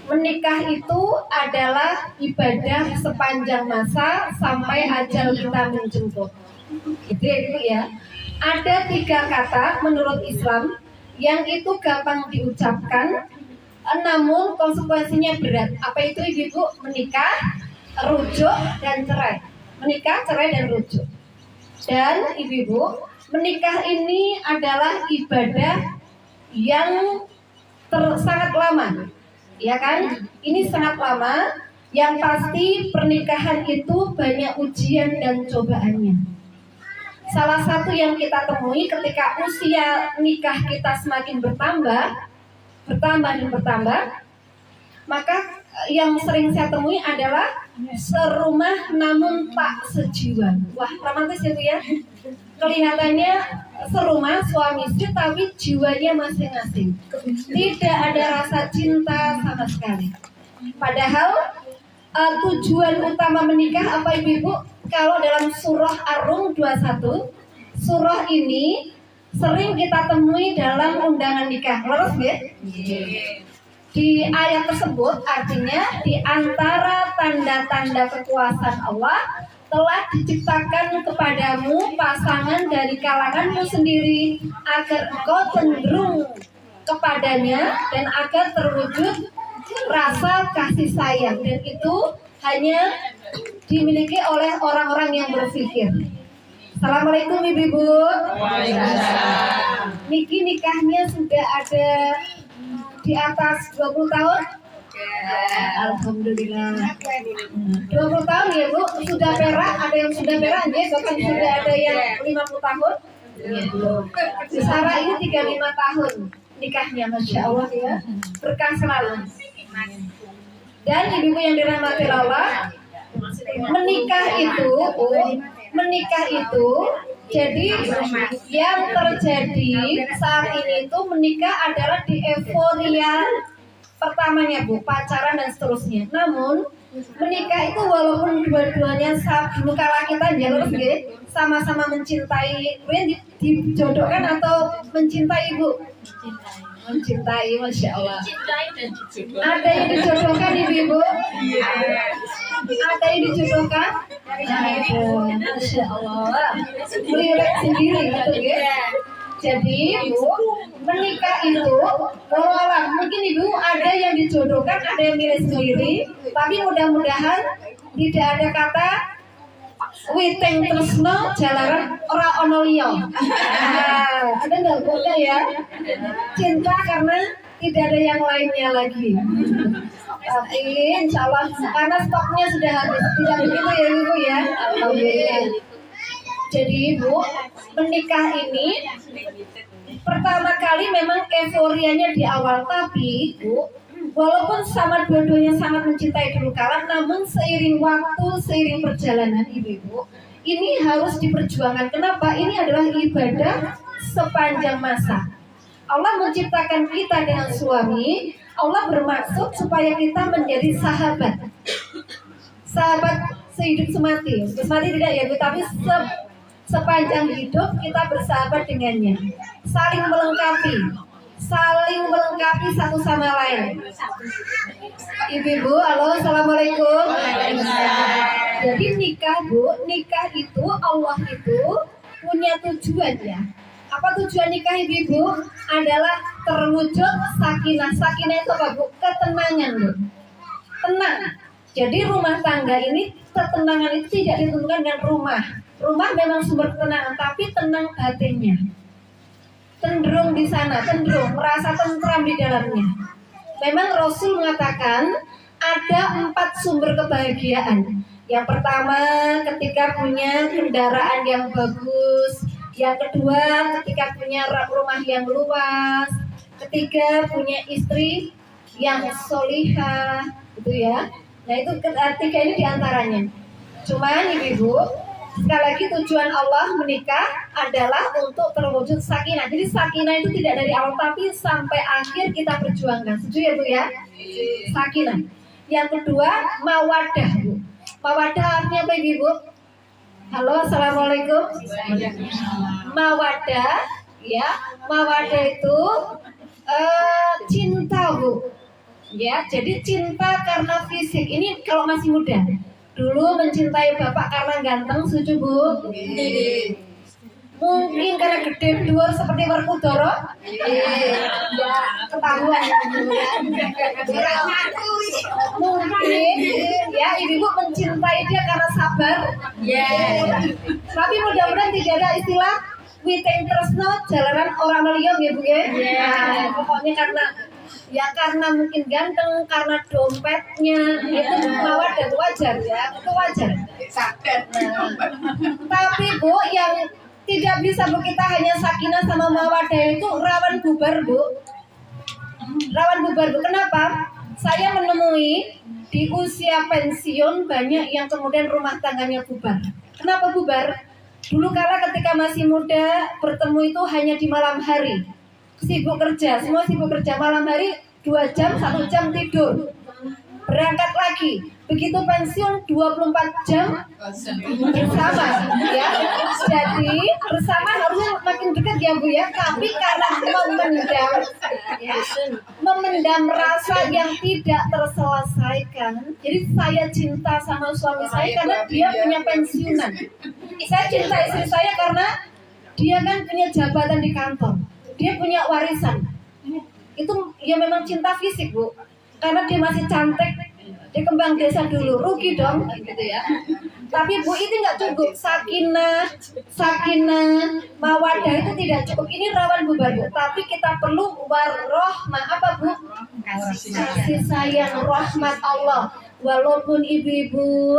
Menikah itu adalah ibadah sepanjang masa sampai ajal kita menjemput. Gitu ya Ibu ya. Ada 3 kata menurut Islam yang itu gampang diucapkan, namun konsekuensinya berat. Apa itu Ibu? Menikah, rujuk, dan cerai. Menikah, cerai, dan rujuk. Dan Ibu, menikah ini adalah ibadah yang sangat lama, ya kan? Ini sangat lama. Yang pasti pernikahan itu banyak ujian dan cobaannya. Salah satu yang kita temui ketika usia nikah kita semakin bertambah dan bertambah, maka yang sering saya temui adalah serumah namun tak sejiwa. Wah, romantis itu ya. Kelihatannya serumah suami istri tapi jiwanya masing-masing. Tidak ada rasa cinta sama sekali. Padahal tujuan utama menikah apa Ibu? Kalau dalam surah Ar-Rum 21, surah ini sering kita temui dalam undangan nikah. Leres ya? Di ayat tersebut artinya di antara tanda-tanda kekuasaan Allah telah diciptakan kepadamu pasangan dari kalanganmu sendiri agar engkau cenderung kepadanya dan agar terwujud rasa kasih sayang, dan itu hanya dimiliki oleh orang-orang yang berpikir. Assalamualaikum Ibu-ibu. Niki nikahnya sudah ada di atas 20 tahun? Alhamdulillah. 20 tahun ya Bu, sudah perak, ada yang sudah perak ya, bahkan sudah ada yang 50 tahun. Sarah ini 35 tahun nikahnya, Masya Allah ya, berkah selalu. Dan ibu-ibu yang dirahmati Allah, menikah itu jadi yang terjadi saat ini itu menikah adalah di euforia pertamanya Bu, pacaran dan seterusnya. Namun menikah itu walaupun dua-duanya dulu kala kita jalur sama-sama mencintai, dijodohkan atau mencintai Bu? Mencintai, Masya Allah. Ada yang dijodohkan Ibu? Ada yang dijodohkan? Masya Allah. Melihat sendiri gitu ya. Jadi Bu, menikah itu walau mungkin Ibu ada yang dijodohkan, ada yang milih sendiri, tapi mudah-mudahan tidak ada kata witeng tresno jalaran ora ono liya. Ada nggak boleh ya? Cinta karena tidak ada yang lainnya lagi. Tapi insya Allah karena stoknya sudah habis. Tidak begitu ya Ibu ya? Alhamdulillah. Jadi Ibu, menikah ini pertama kali memang euforianya di awal, tapi Ibu, walaupun sama dua-duanya sangat mencintai dulu kala, namun seiring waktu, seiring perjalanan Ibu, ini harus diperjuangkan. Kenapa? Ini adalah ibadah sepanjang masa. Allah menciptakan kita dengan suami, Allah bermaksud supaya kita menjadi sahabat. Sahabat sehidup semati. Semati tidak ya, tapi sepanjang hidup kita bersahabat dengannya. Saling melengkapi satu sama lain. Ibu-ibu, halo, assalamualaikum. Jadi nikah Bu, nikah itu Allah itu punya tujuan ya. Apa tujuan nikah Ibu? Adalah terwujud sakinah. Sakinah itu apa Bu? Ketenangan Bu. Tenang. Jadi rumah tangga ini, ketenangan itu tidak ditentukan dengan rumah. Rumah memang sumber ketenangan, tapi tenang batinnya. Cenderung di sana, cenderung merasa tentram di dalamnya. Memang Rasul mengatakan ada 4 sumber kebahagiaan. Yang pertama ketika punya kendaraan yang bagus. Yang kedua ketika punya rumah yang luas. Ketiga punya istri yang solihah, gitu ya. Nah itu ketiga ini diantaranya. Cuman Ibu, sekali lagi tujuan Allah menikah adalah untuk terwujud sakinah. Jadi sakinah itu tidak dari awal tapi sampai akhir kita perjuangkan. Setuju ya Bu ya? Sakinah. Yang kedua mawadah Bu. Mawadah artinya apa Ibu? Halo, assalamualaikum. Mawadah, ya. Mawadah itu cinta Bu. Ya, jadi cinta karena fisik ini kalau masih muda. Dulu mencintai bapak karena ganteng, setuju Bu? Mungkin karena gede dua seperti Werkudara. Ya, ketahuan. Mungkin ya ibu mencintai dia karena sabar. Tapi mudah-mudahan tidak ada istilah Witing Tresno jalanan orang liya ya Bu ya. Nah, pokoknya karena mungkin ganteng, karena dompetnya itu mawadah wajar ya, itu wajar. Tapi Bu yang tidak bisa Bu kita hanya sakinah sama mawadah itu rawan bubar Bu. Rawan bubar Bu. Kenapa? Saya menemui di usia pensiun banyak yang kemudian rumah tangganya bubar. Kenapa bubar? Dulu kala ketika masih muda bertemu itu hanya di malam hari. Sibuk kerja, semua sibuk kerja malam hari 2 jam, 1 jam tidur. Berangkat lagi. Begitu pensiun 24 jam bersama ya. Jadi bersama harusnya makin dekat ya Bu ya. Tapi karena memendam rasa yang tidak terselesaikan. Jadi saya cinta sama suami saya karena dia punya pensiunan. Saya cinta istri saya karena dia kan punya jabatan di kantor. Dia punya warisan. Itu ya memang cinta fisik Bu. Karena dia masih cantik, dia kembang desa dulu, rugi dong gitu ya. Tapi Bu itu nggak cukup, sakinah, mawadah itu tidak cukup. Ini rawan bubar Bu. Tapi kita perlu warohmah apa Bu? Kasih sayang, rahmat Allah. Walaupun ibu-ibu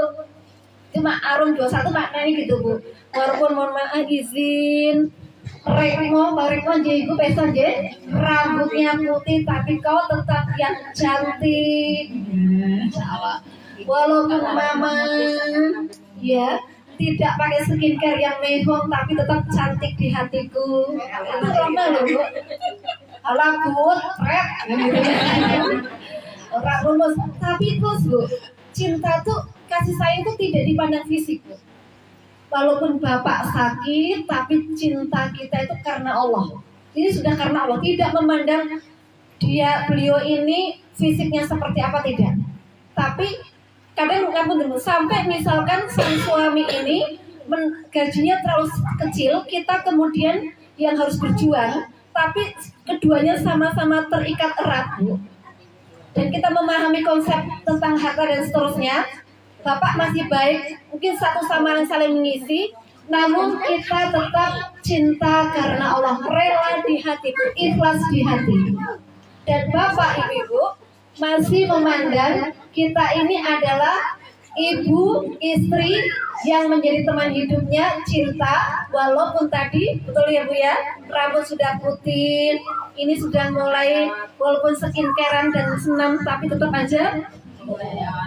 cuma arum 21 maknanya gitu Bu. Walaupun mohon maaf izin Rekmo ibu pesan je, rambutnya putih tapi kau tetap yang cantik. Walaupun mama ya tidak pakai skincare yang mehong tapi tetap cantik di hatiku. Itu normal loh Bu. Alah good, red. Orang rumus. Tapi terus Bu, cinta tuh kasih sayang tuh tidak dipandang fisik Bu. Walaupun bapak sakit, tapi cinta kita itu karena Allah. Ini sudah karena Allah, tidak memandang beliau ini fisiknya seperti apa tidak. Tapi kadang sampai misalkan sang suami ini gajinya terlalu kecil, kita kemudian yang harus berjuang, tapi keduanya sama-sama terikat erat, Bu. Dan kita memahami konsep tentang harta dan seterusnya. Bapak masih baik, mungkin satu sama lain saling mengisi, namun kita tetap cinta karena Allah, rela di hati, ikhlas di hati. Dan Bapak Ibu masih memandang kita ini adalah ibu, istri yang menjadi teman hidupnya, cinta, walaupun tadi, betul ya Bu ya, rambut sudah putih, ini sudah mulai, walaupun skincarean dan senam, tapi tetap aja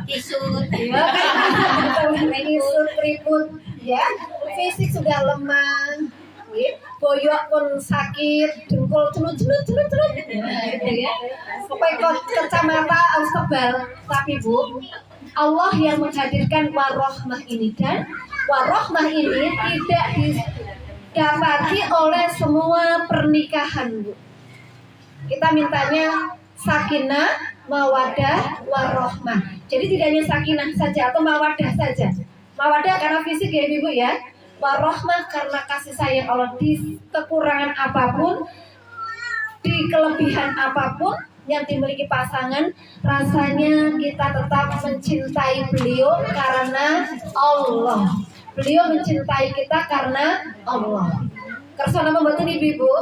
isut, ribut, ya, fisik sudah lemah, boyok pun sakit, dengkul celut, ya, supaya kacamata harus tebal. Tapi Bu, Allah yang menghadirkan warohmah ini, dan warohmah ini tidak didapati oleh semua pernikahan Bu. Kita mintanya sakinah, mawadah, warohmah. Jadi tidak hanya sakinah saja atau mawadah saja. Mawadah karena fisik ya Ibu ya. Warohmah karena kasih sayang Allah di kekurangan apapun, di kelebihan apapun yang dimiliki pasangan, rasanya kita tetap mencintai beliau karena Allah. Beliau mencintai kita karena Allah. Kersana membantu Ibu.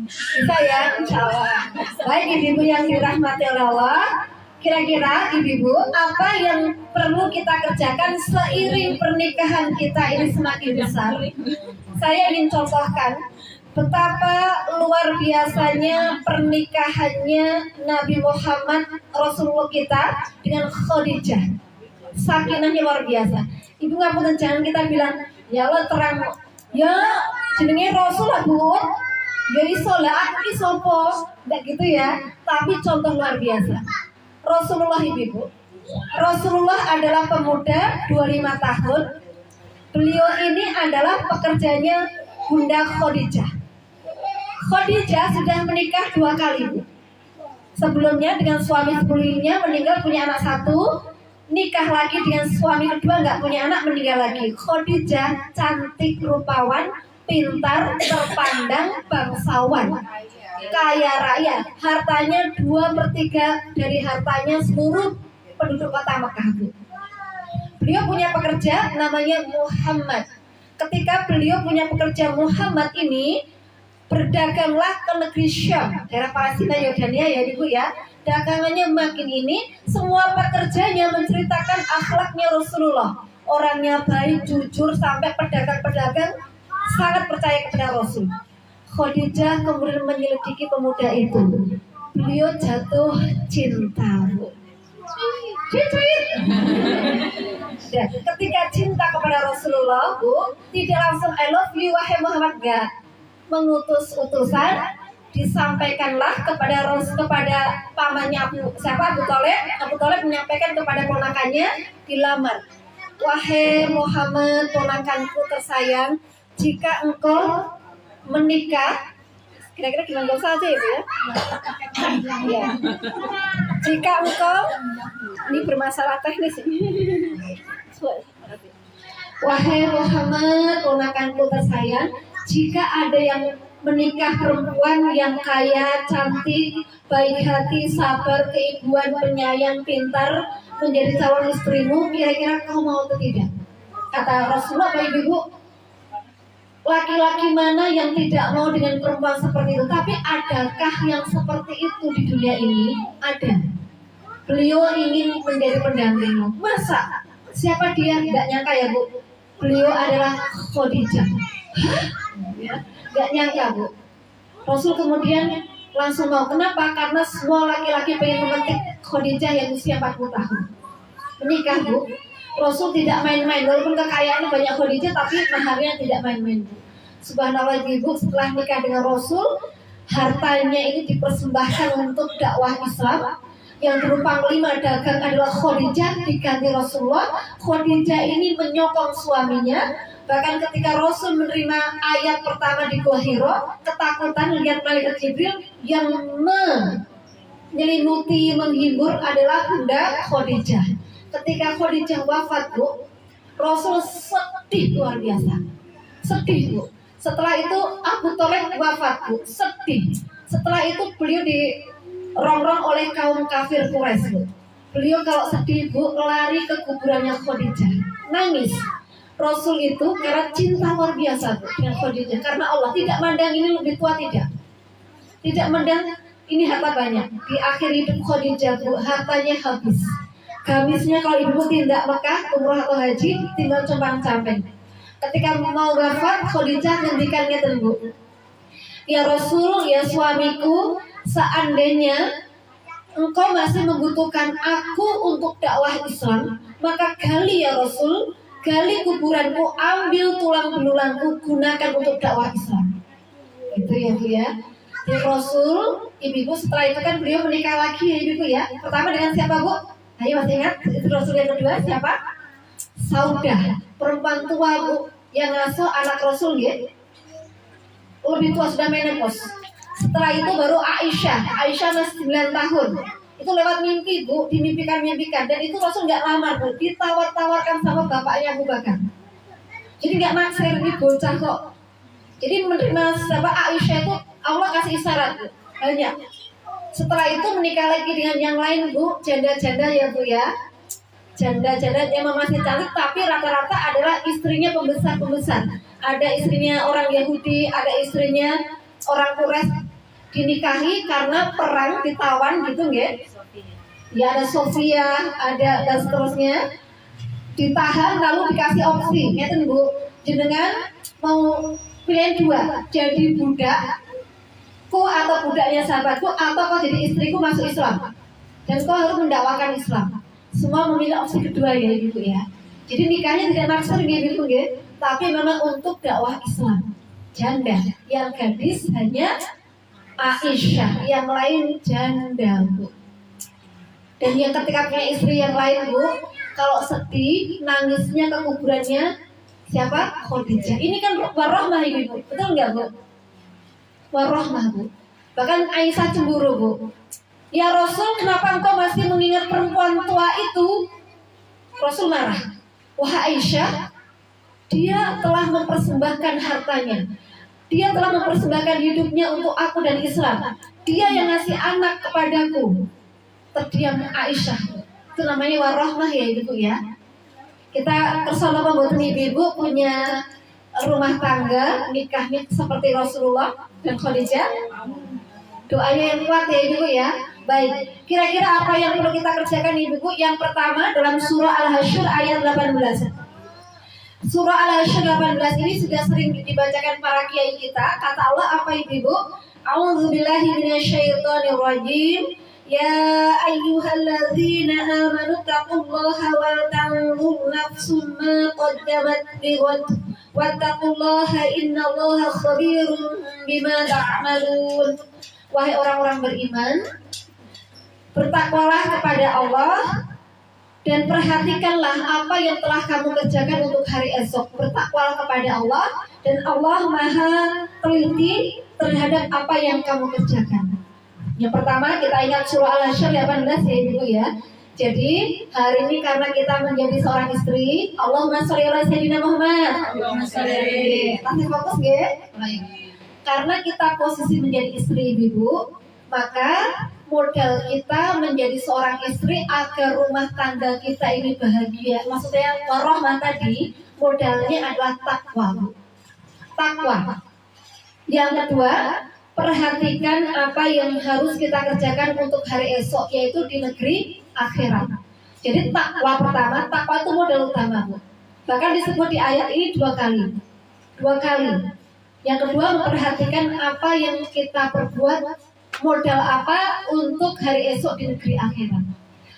Bisa ya, insya Allah. Baik ibu-ibu yang dirahmati oleh Allah, kira-kira ibu-ibu apa yang perlu kita kerjakan seiring pernikahan kita ini semakin besar? Saya ingin contohkan betapa luar biasanya pernikahannya Nabi Muhammad Rasulullah kita dengan Khadijah. Sakinahnya luar biasa. Ibu ngapunten, jangan kita bilang ya Allah terang, ya jenenge Rasul lah Bu. Ya iso lah, aku ki sopo, enggak gitu ya. Tapi contoh luar biasa. Rasulullah Ibu. Rasulullah adalah pemuda 25 tahun. Beliau ini adalah pekerjanya Bunda Khadijah. Khadijah sudah menikah 2 kali Bu. Sebelumnya dengan suami sebelumnya meninggal, punya anak satu, nikah lagi dengan suami kedua, nggak punya anak, meninggal lagi. Khadijah cantik, rupawan, pintar, terpandang, bangsawan, kaya raya, hartanya 2/3 dari hartanya seluruh penduduk kota Mekah. Beliau punya pekerja namanya Muhammad. Ketika beliau punya pekerja Muhammad ini, berdaganglah ke negeri Syam, daerah Palestina, Yordania ya Ibu ya. Dagangannya makin ini, semua pekerjanya menceritakan akhlaknya Rasulullah. Orangnya baik, jujur, sampai pedagang-pedagang sangat percaya kepada Rasul. Khadijah kemudian menyelidiki pemuda itu. Beliau jatuh cinta. Dan ketika cinta kepada Rasulullah, Bu, tidak langsung I love you wahai Muhammad, enggak. Mengutus utusan, disampaikanlah kepada pamannya Abu Thalib. Abu Thalib menyampaikan kepada ponakannya, dilamar. Wahai Muhammad, ponakanku tersayang, jika engkau menikah, kira-kira gimana, gak usah aja ya, ya. Jika engkau, ini bermasalah teknis ini. Wahai Muhammad, ponakanku tersayang, jika ada yang menikah perempuan yang kaya, cantik, baik hati, sabar, keibuan, penyayang, pintar, menjadi calon istrimu, kira-kira kau mau atau tidak? Kata Rasulullah, Bapak Ibu, laki-laki mana yang tidak mau dengan perempuan seperti itu? Tapi adakah yang seperti itu di dunia ini? Ada. Beliau ingin menjadi pendampingmu. Masa? Siapa dia? Gak nyangka ya Bu. Beliau adalah Khadijah. Ya, gak nyangka Bu. Rasul kemudian langsung mau. Kenapa? Karena semua laki-laki pengen memetik Khadijah yang usia 40 tahun. Menikah Bu. Rasul tidak main-main. Walaupun kekayaannya banyak Khadijah, tapi maharnya tidak main-main Bu. Subhanallah Ibu, setelah nikah dengan Rasul, hartanya ini dipersembahkan untuk dakwah Islam. Yang berupa 5 dagang adalah Khadijah diganti Rasulullah. Khadijah ini menyokong suaminya. Bahkan ketika Rasul menerima ayat pertama di Gua Hira, ketakutan melihat malaikat Jibril yang menyelimuti, menghibur adalah Bunda Khadijah. Ketika Khadijah wafat Bu, Rasul sedih luar biasa. Sedih Bu. Setelah itu Abu Thalib wafat Bu, sedih. Setelah itu beliau dirongrong oleh kaum kafir Quraisy Bu. Beliau kalau sedih Bu, lari ke kuburannya Khadijah, nangis. Rasul itu karena cinta luar biasa Bu dengan Khadijah, karena Allah tidak mandang ini lebih tua, tidak mandang ini harta banyak. Di akhir hidup Khadijah Bu, hartanya habis. Gamisnya kalau ibu tindak Mekah, umrah atau haji, tinggal compang-camping. Ketika mau wafat, Khadijah ngendikannya Bu, ya Rasul, ya suamiku, seandainya engkau masih membutuhkan aku untuk dakwah Islam, maka gali ya Rasul, gali kuburanku, ambil tulang belulangku, gunakan untuk dakwah Islam. Itu ya Bu ya. Di Rasul, ibu setelah itu kan beliau menikah lagi ya ibu ya. Pertama dengan siapa Bu? Ayo masih ingat? Itu Rasul yang kedua siapa? Saudah, perempuan tua Bu, yang ngasuh anak Rasul ya. Lebih tua, sudah menopause. Setelah itu baru Aisyah masih 9 tahun. Itu lewat mimpi Bu, dimimpikan. Dan itu Rasul nggak lamar Bu, ditawar-tawarkan sama bapaknya Abu Bakar. Jadi nggak naksir, ini bocah kok. Jadi menerima siapa Aisyah itu Allah kasih isyarat Bu, banyak. Setelah itu menikah lagi dengan yang lain Bu, janda-janda ya Bu ya. Janda-janda yang masih cantik, tapi rata-rata adalah istrinya pembesar-pembesar. Ada istrinya orang Yahudi, ada istrinya orang Quraisy, dinikahi karena perang, ditawan gitu nggih. Ya ada Sofia, ada dan seterusnya. Ditahan lalu dikasih opsi, ngeten Bu. Jenengan mau pilihan 2, jadi budakku atau budaknya sahabatku, atau kau jadi istriku masuk Islam. Dan kau harus mendakwakan Islam. Semua memilih opsi kedua ya Ibu ya. Jadi nikahnya tidak naksir gitu ya, tapi memang untuk dakwah Islam. Janda, yang gadis hanya Aisyah, yang lain janda Bu. Dan yang ketika punya istri yang lain Bu, kalau sedih nangisnya ke kuburannya siapa? Khadijah. Ini kan warahmah Ibu, betul nggak Bu? Warahmah Bu. Bahkan Aisyah cemburu Bu. Ya Rasul, kenapa engkau masih mengingat perempuan tua itu? Rasul marah. Wahai Aisyah, dia telah mempersembahkan hartanya, dia telah mempersembahkan hidupnya untuk aku dan Islam. Dia yang ngasih anak kepadaku. Terdiam Aisyah. Itu namanya warahmah ya ibu ya. Kita tersono pembuatan ibu punya rumah tangga, nikahnya seperti Rasulullah dan Khadijah. Doanya yang kuat ya ibu ya. Baik, kira-kira apa yang perlu kita kerjakan ibu? Yang pertama dalam surah Al-Hasyr ayat 18. Surah Al-Hasyr 18 ini sudah sering dibacakan para kiai kita. Kata Allah apa ibu? A'udzubillahi minasyaitonirrajim. Ya ayyuhalladzina amanu taqullaha wal tanzur nafsum ma qaddamat lighad wattaqullaha innallaha khabirum bima ta'malun. Wahai orang-orang beriman, bertakwalah kepada Allah dan perhatikanlah apa yang telah kamu kerjakan untuk hari esok. Bertakwalah kepada Allah dan Allah Maha teliti terhadap apa yang kamu kerjakan. Yang pertama kita ingat surah Al-Hasyr 18 ya ibu ya. Jadi hari ini karena kita menjadi seorang istri, Allahumma sholli ala sayyidina Muhammad. Allahumma sholli. Masih fokus nggih? Baik. Karena kita posisi menjadi istri ibu, maka modal kita menjadi seorang istri agar rumah tangga kita ini bahagia. Maksudnya warahmah tadi modalnya adalah takwa. Takwa. Yang kedua, perhatikan apa yang harus kita kerjakan untuk hari esok, yaitu di negeri akhirat. Jadi takwa pertama, takwa itu modal utama. Bahkan disebut di ayat ini dua kali. Yang kedua, memperhatikan apa yang kita perbuat, modal apa untuk hari esok di negeri akhirat.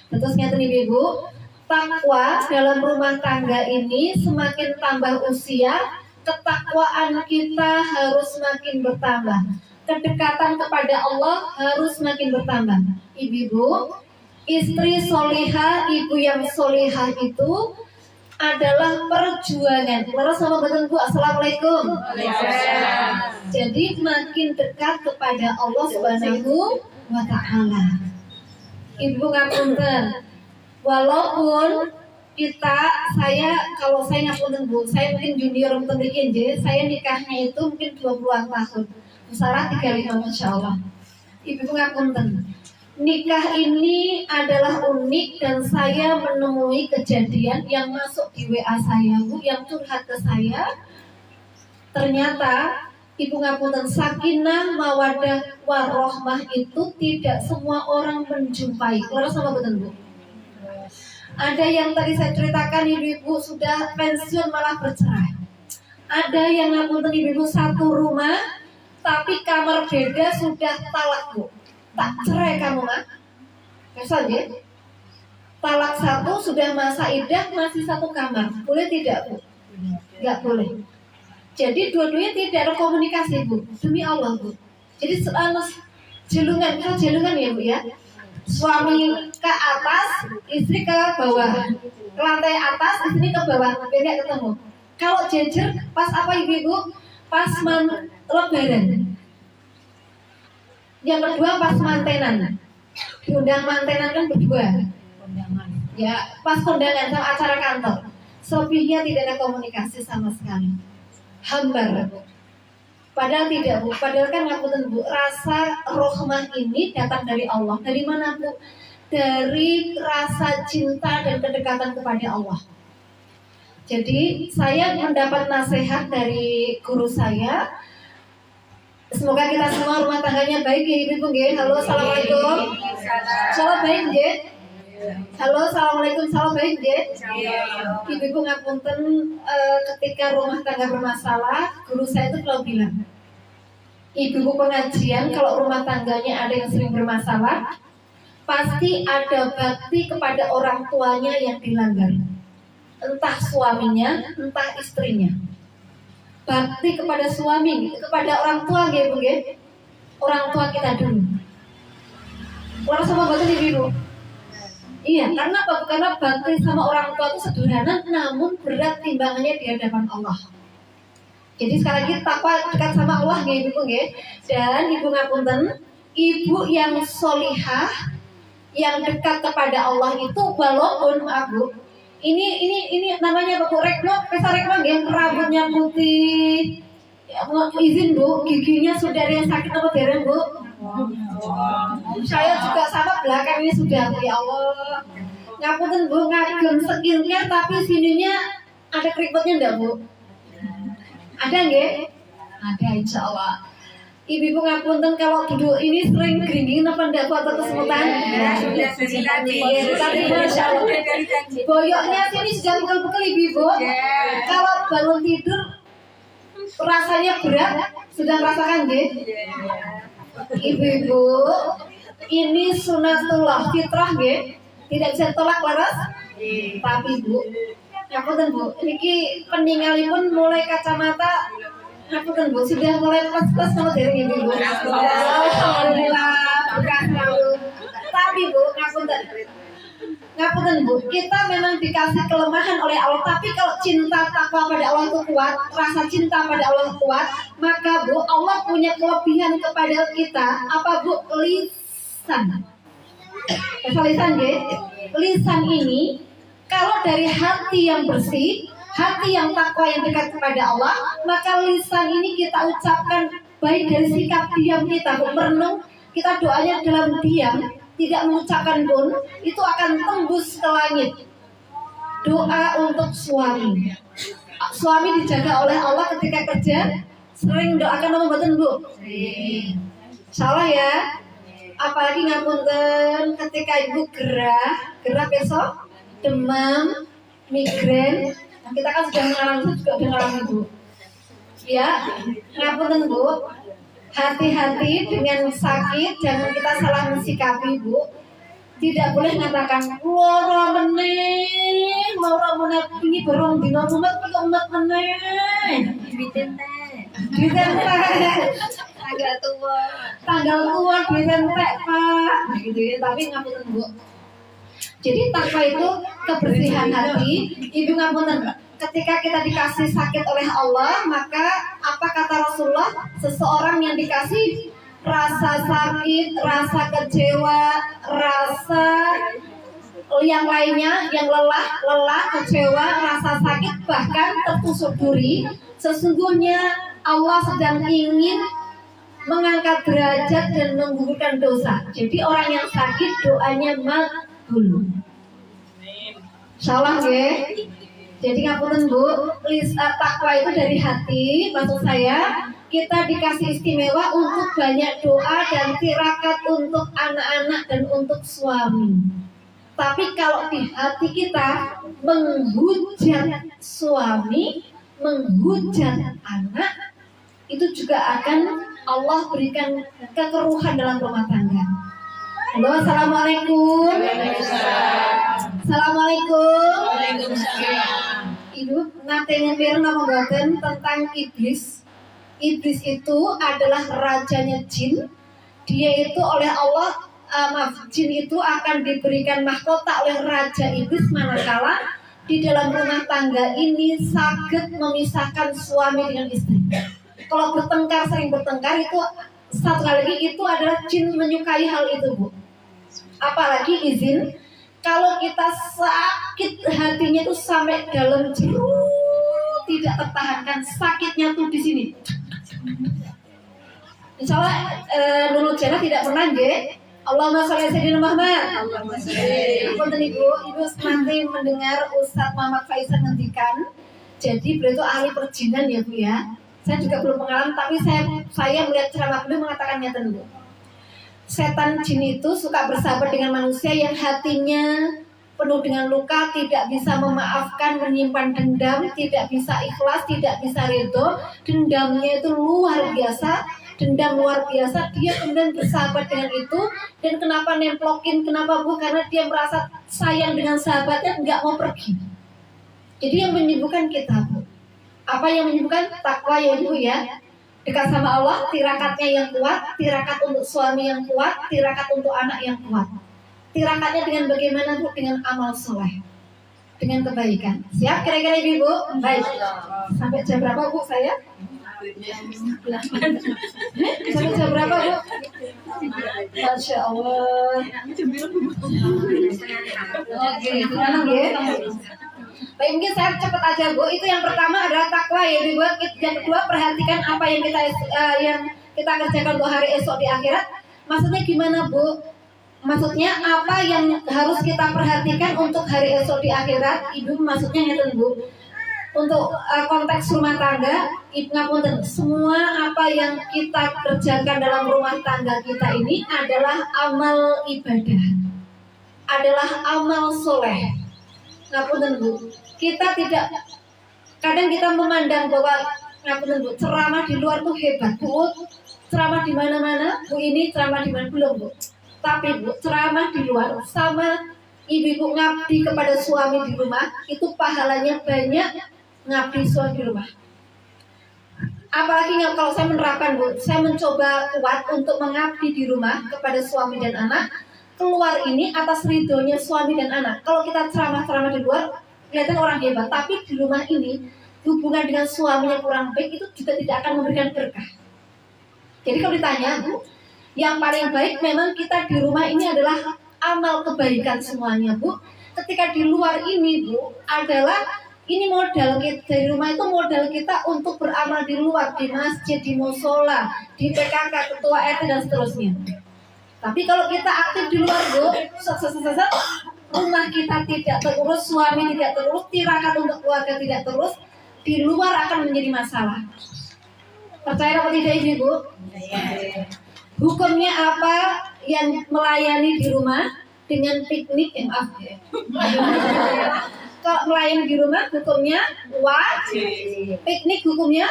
Terus ngeten ibu, takwa dalam rumah tangga ini semakin tambah usia, ketakwaan kita harus semakin bertambah. Kedekatan kepada Allah harus semakin bertambah. Ibu, istri solihah, ibu yang solihah itu adalah perjuangan. Lalu sama betul Bu, assalamualaikum. Jadi makin dekat kepada Allah Subhanahu wa Ta'ala. Ibu ngapunten, walaupun kalau saya ngapunten Bu, saya mungkin junior untuk bikin, saya nikahnya itu mungkin 20-an tahun. Musara 35 Masya Allah. Ibu ngapunten, nikah ini adalah unik dan saya menemui kejadian yang masuk di WA saya Bu, yang curhat ke saya. Ternyata ibu ngapunten, sakinah mawadah warohmah itu tidak semua orang menjumpai. Kalau sama betul Bu. Ada yang tadi saya ceritakan ibu-ibu sudah pensiun malah bercerai. Ada yang ngapunten ibu-ibu satu rumah tapi kamar beda sudah talak Bu. Tak cerai kamu mah. Kesal ya? Talak satu sudah masa iddah masih satu kamar. Boleh tidak Bu? Enggak boleh. Jadi dua-duanya tidak ada komunikasi Bu. Demi Allah Bu. Jadi jelungan ya Bu ya. Suami ke atas, istri ke bawah. Ke lantai atas, istri ke bawah. Beda ketemu. Kalau jejer pas apa ibu-ibu? Pas lebaran. Yang kedua pas mantenan. Diundang mantenan kan berdua. Ya, pas kondangan sama acara kantor. Selebihnya tidak ada komunikasi sama sekali. Hambar. Padahal tidak Bu. Padahal kan ngapunten Bu, rasa rohmah ini datang dari Allah. Dari mana Bu? Dari rasa cinta dan kedekatan kepada Allah. Jadi saya mendapat nasihat dari guru saya. Semoga kita semua rumah tangganya baik ya ibu nggih. Halo, assalamualaikum. Salam baik nggih. Halo, assalamualaikum. Salam baik nggih. Ibu ngapunten, ketika rumah tangga bermasalah, guru saya itu kalau bilang, ibu pengajian kalau rumah tangganya ada yang sering bermasalah, pasti ada bakti kepada orang tuanya yang dilanggar. Entah suaminya, entah istrinya. Bakti kepada suami, kepada orang tua gitu, orang tua kita dulu. Orang sama bakti ibu. Iya, karena apa? Karena bakti sama orang tua itu sederhana, namun berat timbangannya di hadapan Allah. Jadi sekali lagi takwa dekat sama Allah ibu. Dan ibu ngapunten, ibu yang solihah, yang dekat kepada Allah itu walaupun maaf Bu, ini namanya Bu Rekno, Pesa Rekno yang rambutnya putih. Ya, izin Bu, giginya sudah ada yang sakit apa dereng Bu? Saya juga sama belakang ini sudah ya Allah. Ngapunten Bu, ngagem skincare tapi sininya ada keriputnya enggak Bu? Ada nggih? Ada insya Allah. Ibu-ibu ngapunten kalau duduk ini sering geringging apa enggak Bu atau kesemutan? Sudah tadi. Masya Allah. Boyoknya sini sudah pukul-pukul ibu-ibu. Kalau bangun tidur rasanya berat, sudah merasakan nggih? Ibu-ibu, ini sunatullah fitrah nggih. Tidak bisa tolak laras. Tapi Bu, ngapunten Bu, niki peningalipun mulai kacamata ngapunten Bu, sudah mulai plus-plus sama dari ibu-ibu. Alhamdulillah, bukan selalu. Tapi Bu, ngapunten Bu, kita memang dikasih kelemahan oleh Allah, tapi kalau cinta takwa pada Allah itu kuat, rasa cinta pada Allah kuat, maka Bu, Allah punya kelebihan kepada kita. Apa Bu? Lisan. Lisan nggih. Lisan ini kalau dari hati yang bersih, hati yang takwa yang dekat kepada Allah, maka lisan ini kita ucapkan baik dari sikap diam kita, merenung, kita doanya dalam diam, tidak mengucapkan pun, itu akan tembus ke langit. Doa untuk suami. Suami dijaga oleh Allah ketika kerja, sering doakan nama mboten Bu? Salah ya. Apalagi ngapunten ketika ibu gerah besok, demam, migrain, kita kan sudah mengalami itu juga mengalami Bu. Ya, ngapunten Bu, hati-hati dengan sakit, jangan kita salah mensikapi Bu. Tidak boleh mengatakan loro meneh, ini berong dino umat meneh. Ditentek. Tanggal tua ditentek Pak. Gitu ya, tapi ngapunten Bu. Jadi takwa itu kebersihan hati. Ibu ngapunten, ketika kita dikasih sakit oleh Allah, maka apa kata Rasulullah? Seseorang yang dikasih rasa sakit, rasa kecewa, rasa yang lainnya, yang lelah, kecewa, rasa sakit, bahkan tertusuk duri, sesungguhnya Allah sedang ingin mengangkat derajat dan menggugurkan dosa. Jadi orang yang sakit doanya makbul. Salah nggih? Jadi ngapunten Bu, takwa itu dari hati. Maksud saya, kita dikasih istimewa untuk banyak doa dan tirakat untuk anak-anak dan untuk suami. Tapi kalau di hati kita menghujat suami, menghujat anak, itu juga akan Allah berikan kekeruhan dalam rumah tangga. Halo, assalamualaikum. Assalamualaikum. Ibu nate ngepir nama boten tentang iblis. Iblis itu adalah rajanya jin. Dia itu oleh Allah, jin itu akan diberikan mahkota oleh raja iblis manakala di dalam rumah tangga ini sakit memisahkan suami dengan istri. Kalau bertengkar, sering bertengkar itu satu kali lagi itu adalah jin menyukai hal itu Bu. Apalagi izin kalau kita sakit hatinya itu sampai dalam jeruk, tidak tertahankan sakitnya tuh di sini. Insya Allah Nurul Jannah tidak pernah nggih. Allahumma sholli ala sayyidina Muhammad. Allahumma sholli. Punten Ibu nanti mendengar Ustaz Muhammad Faisal ngendikan. Jadi beliau itu ahli perjinan ya Bu ya. Saya juga belum pengalaman, tapi saya melihat ceramah beliau mengatakannya tentu. Setan jin itu suka bersahabat dengan manusia yang hatinya penuh dengan luka, tidak bisa memaafkan, menyimpan dendam, tidak bisa ikhlas, tidak bisa ridho. Dendamnya itu luar biasa, dendam luar biasa. Dia kemudian bersahabat dengan itu. Dan kenapa nemplokin, kenapa Bu? Karena dia merasa sayang dengan sahabatnya, nggak mau pergi. Jadi yang menyembuhkan kita Bu. Apa yang menyembuhkan? Takwa ya Ibu ya. Dekat sama Allah, tirakatnya yang kuat, tirakat untuk suami yang kuat, tirakat untuk anak yang kuat. Tirakatnya dengan bagaimana Bu? Dengan amal soleh, dengan kebaikan. Siap kira-kira Ibu? Baik. Sampai jam berapa Bu saya? Sampai jam berapa Bu? Masya Allah. Oke, gimana ya? Baik, mungkin saya cepat aja Bu. Itu yang pertama adalah takwa ya Bu. Yang kedua perhatikan apa yang kita kerjakan untuk hari esok di akhirat. Maksudnya gimana Bu? Maksudnya apa yang harus kita perhatikan untuk hari esok di akhirat? Ibu maksudnya ngeten Bu. Untuk konteks rumah tangga, Ibu ngapunten, semua apa yang kita kerjakan dalam rumah tangga kita ini adalah amal ibadah, adalah amal soleh. Ngapunten Bu, kita tidak, kadang kita memandang bahwa ngapunten Bu, ceramah di luar tuh hebat Bu, ceramah di mana-mana Bu, ini ceramah di mana belum Bu. Tapi Bu, ceramah di luar sama ibu-ibu ngabdi kepada suami di rumah itu pahalanya banyak ngabdi suami di rumah. Apalagi kalau saya menerapkan Bu, saya mencoba kuat untuk mengabdi di rumah kepada suami dan anak. Keluar ini atas ridhonya suami dan anak. Kalau kita ceramah-ceramah di luar kelihatan orang hebat, tapi di rumah ini hubungan dengan suaminya kurang baik, itu juga tidak akan memberikan berkah. Jadi kalau ditanya Bu, yang paling baik memang kita di rumah ini adalah amal kebaikan semuanya Bu. Ketika di luar ini Bu adalah ini modal kita dari rumah, itu modal kita untuk beramal di luar, di masjid, di musola, di PKK, ketua RT dan seterusnya. Tapi kalau kita aktif di luar Bu, rumah kita tidak terurus, suami tidak terurus, tirakat untuk keluarga tidak terurus, di luar akan menjadi masalah. Percaya atau tidak Ibu? Hukumnya apa yang melayani di rumah dengan piknik? Maaf. Kalau melayani di rumah hukumnya wajib. Piknik hukumnya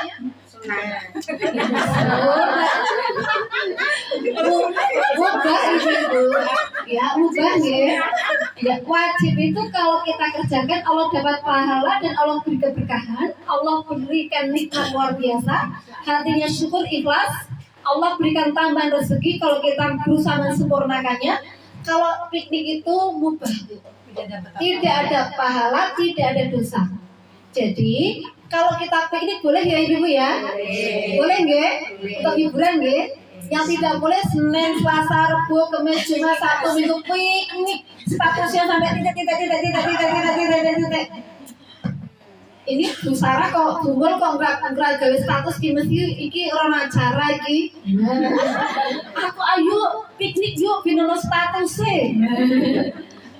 mubah Ibu. Ya, mubah ya. Ya, wajib itu kalau kita kerjakan Allah dapat pahala dan Allah beri keberkahan, Allah berikan nikmat luar biasa, hatinya syukur ikhlas, Allah berikan tambahan rezeki kalau kita berusaha mensempurnakannya. Kalau piknik itu mubah, tidak ada pahala, tidak ada dosa. Jadi kalau kita piknik boleh ya Ibu ya? Boleh nggak? Untuk hiburan nggak? Yang tidak boleh Senin, Selasa, Rabu, Kamis, Jumat, Sabtu, Minggu piknik. Statusnya sampai titik. Ini Bu Sarah kok Google kok enggak gawe status di masjid iki ora acara iki. Aku ayo piknik yuk binono status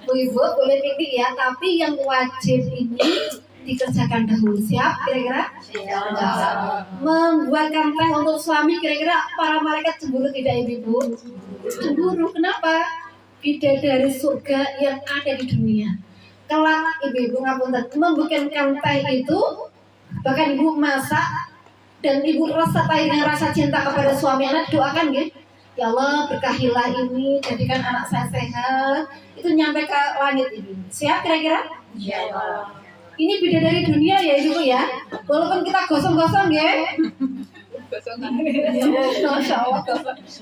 Bu Ibu boleh piknik ya, tapi yang wajib ini dikerjakan dahulu. Siap kira-kira? Membuatkan teh untuk suami, kira-kira para malaikat cemburu tidak Ibu? Cemburu, kenapa? Bidadari surga yang ada di dunia. Kelak ibu-ibu ngapunten membuatkan teh itu, bahkan ibu masak dan ibu rasa dengan rasa cinta kepada suami anak, doakan ya, ya Allah berkahilah ini, jadikan anak saya sehat, itu nyampe ke langit ibu. Siap kira-kira? Ya Allah. Ini bidadari dunia ya ibu ya, walaupun kita gosong-gosong ya. Masya Allah.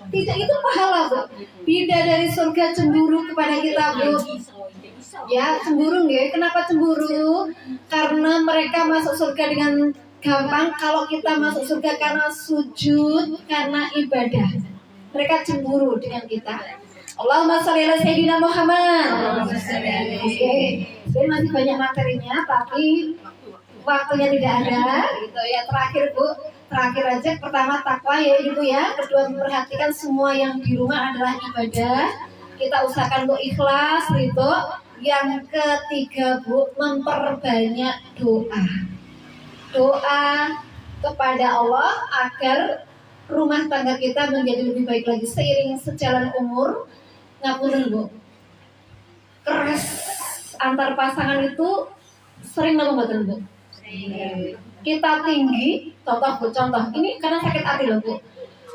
Tidak, itu pahala Bu. Bidadari surga cemburu kepada kita Bu. Ya cemburu nggih. Kenapa cemburu? Karena mereka masuk surga dengan gampang. Kalau kita masuk surga karena sujud, karena ibadah, mereka cemburu dengan kita. Allahumma sholli ala sayyidina Muhammad. Oke, saya masih banyak materinya, tapi waktunya tidak ada. Gitu ya. Terakhir Bu, terakhir aja. Pertama takwa ya Ibu ya. Kedua memperhatikan semua yang di rumah adalah ibadah. Kita usahakan Bu ikhlas itu. Yang ketiga Bu, memperbanyak doa. Doa kepada Allah agar rumah tangga kita menjadi lebih baik lagi seiring sejalan umur. Ngapunten Bu, keras antar pasangan itu sering nama mboten Bu? Kita tinggi, contoh ini karena sakit hati loh Bu.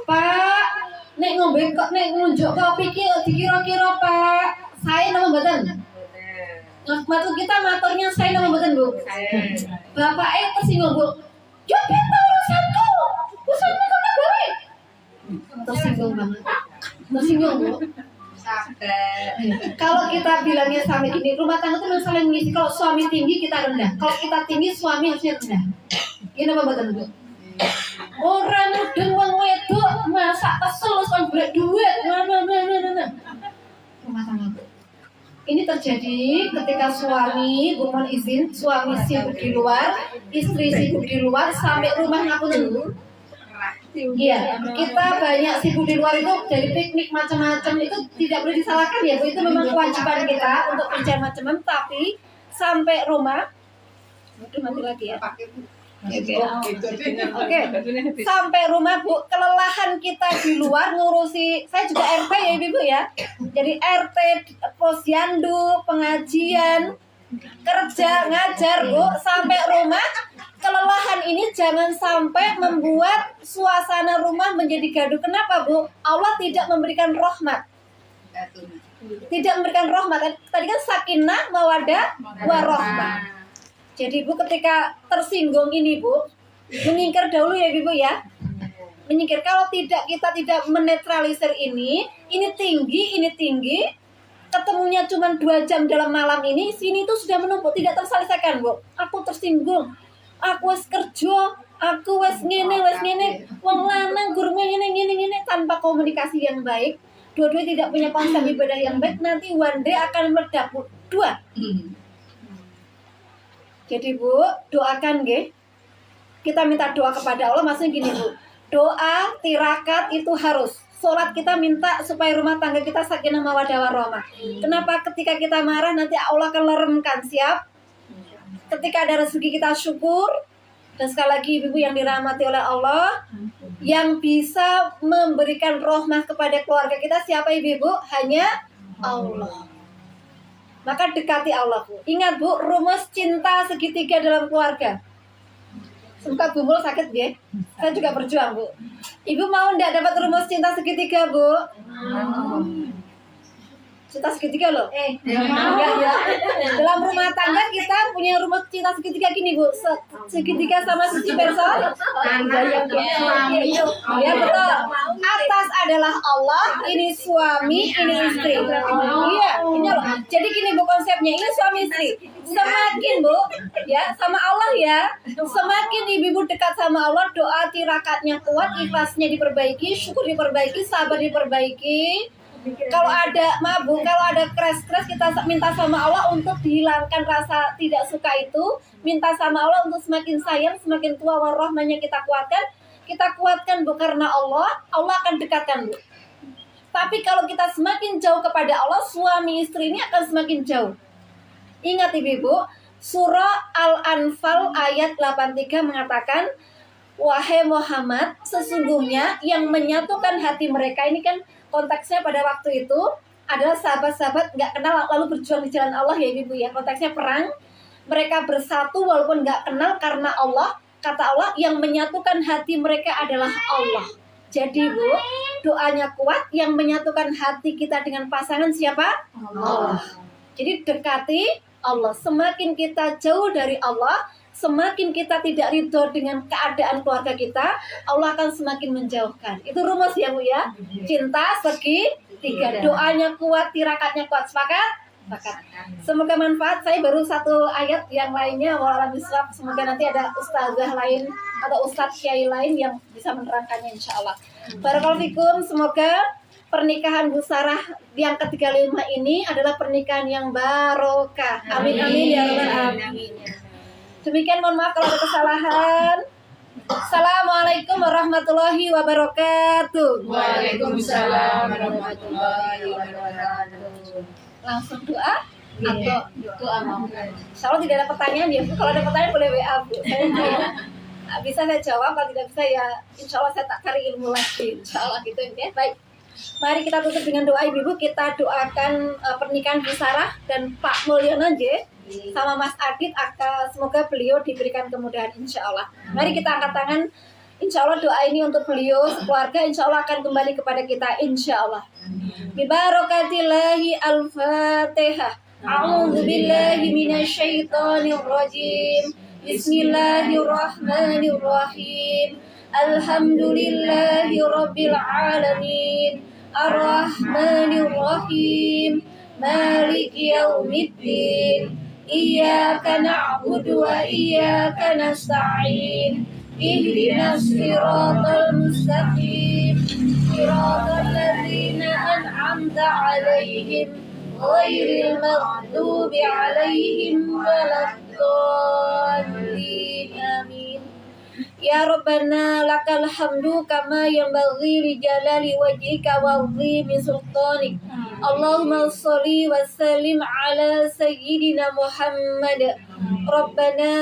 Pak, nek ngombe kok nek ngunjuk kopi iki dikira-kira Pak, saya nama mboten? Waktu kita maturnya saya nama mboten Bu. Bapak tersinggung Bu. Yo pintu urusanku. Urusanku kok nak gawe. Tersinggung banget. Tersinggung Bu. Kalau kita bilangnya suami ini, rumah tangga itu memang saling mengisi. Kalau suami tinggi kita rendah, kalau kita tinggi suami harusnya rendah. Ini apa betul Bu? Ora mudeng wong wedok masak kesel kon golek duit. Nah. Rumah tangga. Ini terjadi ketika suami, mohon izin, suami sibuk di luar, istri sibuk di luar, sampai rumah ngapunten. Iya, kita banyak sibuk di luar itu dari piknik macam-macam itu tidak boleh disalahkan ya Bu, itu memang kewajiban kita untuk kerja macam-macam, tapi sampai rumah, mati lagi ya. Oke. Sampai rumah Bu, kelelahan kita di luar ngurusi, saya juga RT ya Ibu ya. Jadi RT, posyandu, pengajian, kerja, ngajar Bu, sampai rumah kelelahan ini jangan sampai membuat suasana rumah menjadi gaduh. Kenapa Bu? Allah tidak memberikan rahmat. Tidak memberikan rahmat. Tadi kan sakinah, mawadah, warahmah. Jadi Bu ketika tersinggung ini Bu, menyingkir dahulu ya Ibu ya. Menyingkir, kalau tidak kita tidak menetralisir ini tinggi, ketemunya cuma 2 jam dalam malam ini, sini tuh sudah menumpuk, tidak terselesaikan Bu. Aku tersinggung, aku wes kerja, aku wes ngene, wong lanang gurme ngene tanpa komunikasi yang baik, dua-dua tidak punya konsep ibadah yang baik, nanti one day akan meledak Bu. 2. Jadi Bu, doakan nggih. Kita minta doa kepada Allah, maksudnya gini Bu. Doa, tirakat itu harus. Sholat kita minta supaya rumah tangga kita sakinah mawaddah warahmah. Kenapa? Ketika kita marah nanti Allah akan leremkan, siap? Ketika ada rezeki kita syukur. Dan sekali lagi ibu yang dirahmati oleh Allah, yang bisa memberikan rahmah kepada keluarga kita siapa ibu? Hanya Allah. Maka dekati Allah Bu. Ingat Bu, rumus cinta segitiga dalam keluarga. Suka bumbul sakit ya? Saya juga berjuang Bu. Ibu mau ndak dapat rumus cinta segitiga Bu? Cinta segitiga loh. Enggak ya. Dalam rumah tangga kita punya rumus cinta segitiga gini Bu. Segitiga sama sisi person. Ya betul. Atas adalah Allah, ini suami, ini istri. Iya, ini loh. Jadi gini Bu konsepnya, ini suami istri. Semakin Bu, ya sama Allah ya. Semakin ibu dekat sama Allah, doa tirakatnya kuat, ikhlasnya diperbaiki, syukur diperbaiki, sabar diperbaiki. Kalau ada mabuk, kalau ada keras kita minta sama Allah untuk dihilangkan rasa tidak suka itu. Minta sama Allah untuk semakin sayang, semakin tua warahmanya kita kuatkan. Kita kuatkan Bu karena Allah akan dekatkan Bu. Tapi kalau kita semakin jauh kepada Allah, suami istri ini akan semakin jauh. Ingat Ibu, surah Al-Anfal ayat 83 mengatakan, wahai Muhammad, sesungguhnya yang menyatukan hati mereka, ini kan konteksnya pada waktu itu adalah sahabat-sahabat nggak kenal lalu berjuang di jalan Allah ya Ibu ya. Konteksnya perang, mereka bersatu walaupun nggak kenal karena Allah. Kata Allah, yang menyatukan hati mereka adalah Allah. Jadi Bu, doanya kuat, yang menyatukan hati kita dengan pasangan siapa? Allah. Jadi dekati Allah. Semakin kita jauh dari Allah, semakin kita tidak ridho dengan keadaan keluarga kita, Allah akan semakin menjauhkan. Itu rumus ya Bu ya. Cinta segitiga. Doanya kuat, tirakatnya kuat. Sepakat? Sepakat. Semoga manfaat. Saya baru 1 ayat, yang lainnya wallahualam bishawab. Semoga nanti ada ustazah lain atau ustadz kiai lain yang bisa menerangkannya insyaallah. Barakallahu fikum. Semoga pernikahan Bu Sarah yang ke-35 ini adalah pernikahan yang barokah. Amin amin ya rabbal alamin. Demikian, mohon maaf kalau ada kesalahan. Assalamualaikum warahmatullahi wabarakatuh. Waalaikumsalam warahmatullahi wabarakatuh. Langsung doa atau doa mau? Insyaallah tidak ada pertanyaan ya Bu. Kalau ada pertanyaan boleh WA Bu. Saya bisa saya jawab, kalau tidak bisa ya insyaallah saya tak cari ilmu lagi. Insyaallah gitu ya. Baik. Mari kita tutup dengan doa Ibu. Kita doakan pernikahan Bu Sarah dan Pak Mulyono sama Mas Adit, semoga beliau diberikan kemudahan insyaallah. Mari kita angkat tangan. Insyaallah doa ini untuk beliau sekeluarga insyaallah akan kembali kepada kita insyaallah. Bi barakatillahi al-Fatihah. A'udzubillahi minasyaitonir rajim. Bismillahirrahmanirrahim. Alhamdulillahi rabbil alamin. Ar-Rahmanir Rahim. Maliki yaumiddin. Iyyaka na'budu wa iyyaka nasta'in. اهدنا الصراط المستقيم صراط الذين أنعمت عليهم غير المغضوب عليهم ولا الضالين آمين. Ya Rabbana lakal hamdu kama yanbaghi li jalali wajhika wa 'azimi sultanik. Allahumma sholli wa sallim ala sayyidina Muhammad. Rabbana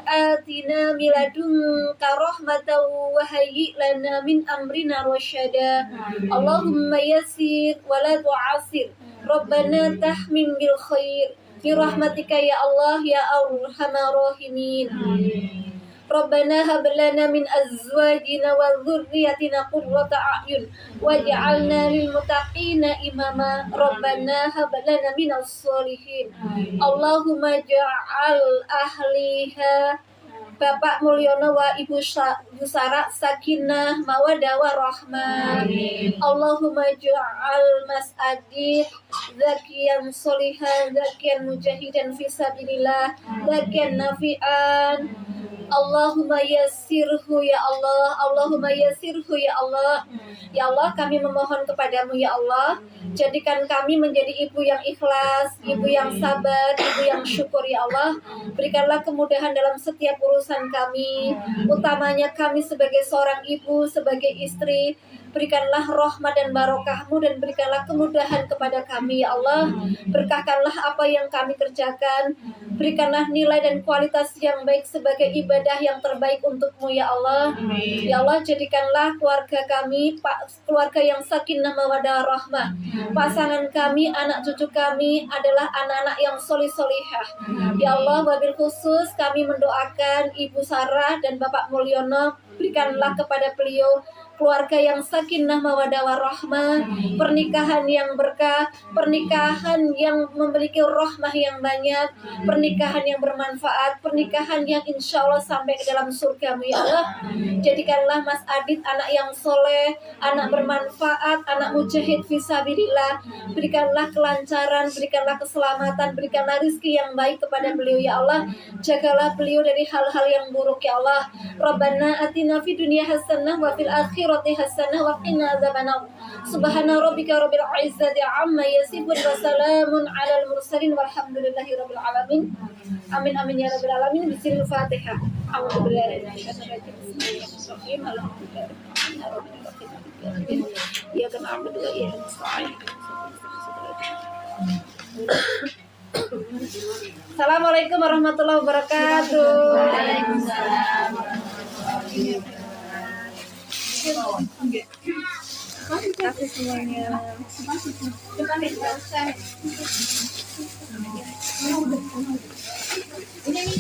atina min ladunka rahmatan wa hayyi' lana min amrina rasyada. Allahumma yassir wa la tu'assir. Rabbana tahmim bil khair. Bi rahmatika ya Allah ya arhamar rahimin. Rabbana hab lana min azwajina wa dhurriyyatina qurrata a'yun waj'alna lil muttaqina imama. Rabbana hab lana minas sholihin. Allahumma ja'al ahliha Bapak Mulyono wa Ibu Sara sakinah mawadah warahmah. Allahumma ja'al Mas Adit zakiyan solihan zakiyan mujahidan fisabilillah zakiyan nafi'an. Allahumma yassirhu ya Allah. Allahumma yassirhu ya Allah. Ya Allah, kami memohon kepadamu ya Allah, jadikan kami menjadi ibu yang ikhlas, ibu yang sabar, ibu yang syukur ya Allah. Berikanlah kemudahan dalam setiap urusan kami, utamanya kami sebagai seorang ibu, sebagai istri. Berikanlah rahmat dan barokahmu dan berikanlah kemudahan kepada kami ya Allah. Berkahkanlah apa yang kami kerjakan. Berikanlah nilai dan kualitas yang baik sebagai ibadah yang terbaik untukmu ya Allah. Ya Allah, jadikanlah keluarga kami keluarga yang sakinah mawadah rahmah. Pasangan kami, anak cucu kami adalah anak-anak yang solih-solihah. Ya Allah, wabil khusus kami mendoakan Ibu Sarah dan Bapak Mulyono. Berikanlah kepada beliau keluarga yang sakinah mawadah warahmah, pernikahan yang berkah, pernikahan yang memiliki rahmah yang banyak, pernikahan yang bermanfaat, pernikahan yang insya Allah sampai ke dalam surga-Mu ya Allah. Jadikanlah Mas Adit anak yang soleh, anak bermanfaat, anak mujahid fisabilillah. Berikanlah kelancaran, berikanlah keselamatan, berikanlah rizki yang baik kepada beliau ya Allah. Jagalah beliau dari hal-hal yang buruk ya Allah. Rabbana atina fid dunya hasanah wa fil akhirati hasanah wa qina adzabannar. Subhana rabbika rabbil izzati amma yasifun wa salamun alal mursalin walhamdulillahi rabbil alamin. Amin amin ya rabbil alamin. Bismillahil Fatihah. A'udzubillahi minasyaitonir rajim. Ya kan na'budu wa iyyaka nasta'in. Assalamualaikum warahmatullahi wabarakatuh. Waalaikumsalam. Terima kasih semuanya. Ini nih.